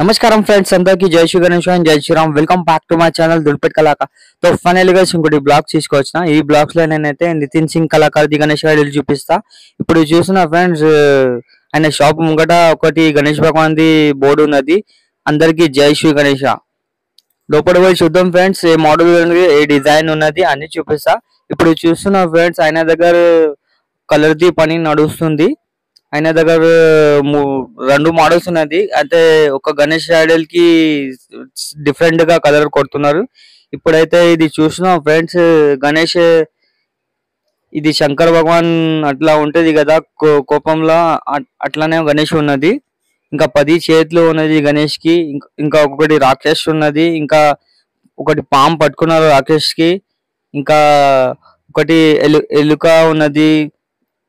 నమస్కారం ఫ్రెండ్స్ అందరికీ జై శ్రీ గణేష్ అండ్ జై Shriram. Welcome back to my channel Dhoolpet Kalakar. తో ఫైనల్ గా ఇంకోటి బ్లాగ్స్ తీసుకొచ్చిన. ఈ బ్లాగ్స్ లో నేనైతే నితిన్ సింగ్ కళాకార్ ది గణేష్ ఐడల్ చూపిస్తా. ఇప్పుడు చూసిన ఫ్రెండ్స్ ఆయన షాప్ ముంగట ఒకటి గణేష్ భగవాన్ ది బోర్డు ఉన్నది. అందరికీ జై శ్రీ గణేష. లోపల పోయి చూద్దాం ఫ్రెండ్స్, ఏ మోడల్ ఉన్నది, ఏ డిజైన్ ఉన్నది అన్ని చూపిస్తా. ఇప్పుడు చూస్తున్న ఫ్రెండ్స్ ఆయన దగ్గర కలర్ ది పని నడుస్తుంది. ఆయన దగ్గర రెండు మోడల్స్ ఉన్నది. అంటే ఒక గణేష్ ఐడల్ కి డిఫరెంట్ గా కలర్ కొడుతున్నారు. ఇప్పుడైతే ఇది చూసిన ఫ్రెండ్స్, గణేష్ ఇది శంకర్ భగవాన్ అట్లా ఉంటది కదా కోపంలో, అట్లానే గణేష్ ఉన్నది. ఇంకా 10 చేతులు ఉన్నది గణేష్ కి. ఇంకా ఒకటి రాక్షస్ ఉన్నది. ఇంకా ఒకటి పాము పట్టుకున్నారు రాక్షస్ కి. ఇంకా ఒకటి ఎలుక ఉన్నది.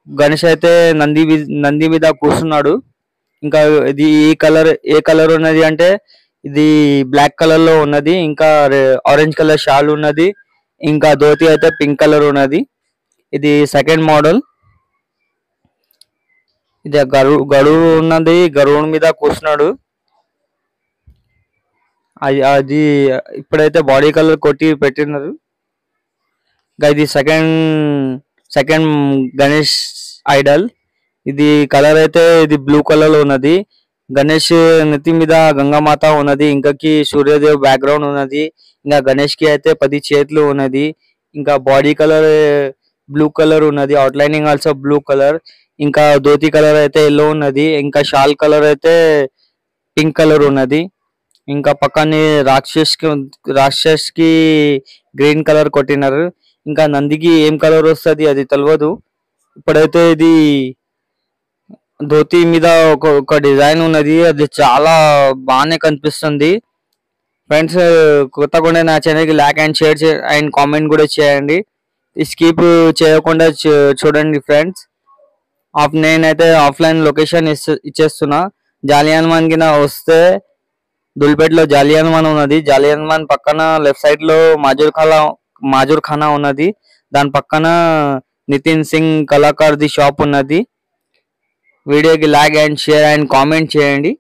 గణేష్ అయితే నంది మీద కూర్చున్నాడు. ఇంకా ఇది ఏ కలర్ ఉన్నది అంటే ఇది బ్లాక్ కలర్ లో ఉన్నది. ఇంకా ఆరెంజ్ కలర్ షాల్ ఉన్నది. ఇంకా ధోతి అయితే పింక్ కలర్ ఉన్నది. ఇది సెకండ్ మోడల్. ఇది గరుడు ఉన్నది. గరుడు మీద కూర్చున్నాడు. అది ఇప్పుడైతే బాడీ కలర్ కొట్టి పెట్టినారు. ఇది సెకండ్ గణేష్ ఐడల్. ఇది కలర్ అయితే ఇది బ్లూ కలర్ లో ఉన్నది. గణేష్ నెత్తి మీద గంగామాత ఉన్నది. ఇంకకి సూర్యదేవ్ బ్యాక్గ్రౌండ్ ఉన్నది. ఇంకా గణేష్ కి అయితే 10 చేతులు ఉన్నది. ఇంకా బాడీ కలర్ బ్లూ కలర్ ఉన్నది. Outlining also blue colour. ఇంకా ధోతి కలర్ అయితే ఎల్లో ఉన్నది. ఇంకా షాల్ కలర్ అయితే పింక్ కలర్ ఉన్నది. ఇంకా పక్కనే రాక్షస్ కి గ్రీన్ కలర్ కొట్టినారు. ఇంకా నందికి ఏం కలర్ వస్తుంది అది తెలియదు. ఇప్పుడైతే ఇది ధోతి మీద ఒక డిజైన్ ఉన్నది. అది చాలా బాగానే కనిపిస్తుంది. ఫ్రెండ్స్ కొత్తగా నా ఛానల్కి like and share and comment కూడా చేయండి. స్కిప్ చేయకుండా చూడండి ఫ్రెండ్స్. నేనైతే ఆఫ్లైన్ లొకేషన్ ఇచ్చేస్తున్నా. జాలియన్ మాన్ కి వస్తే దుల్పేట్లో జాలియన్ మాన్ ఉన్నది. జాలియన్ మాన్ పక్కన లెఫ్ట్ సైడ్ లో మాజూర్ ఖానా ఉన్నది. దాని పక్కన నితిన్ సింగ్ కళాకార్ ది షాప్ ఉన్నది. వీడియోకి like and share and comment చేయండి.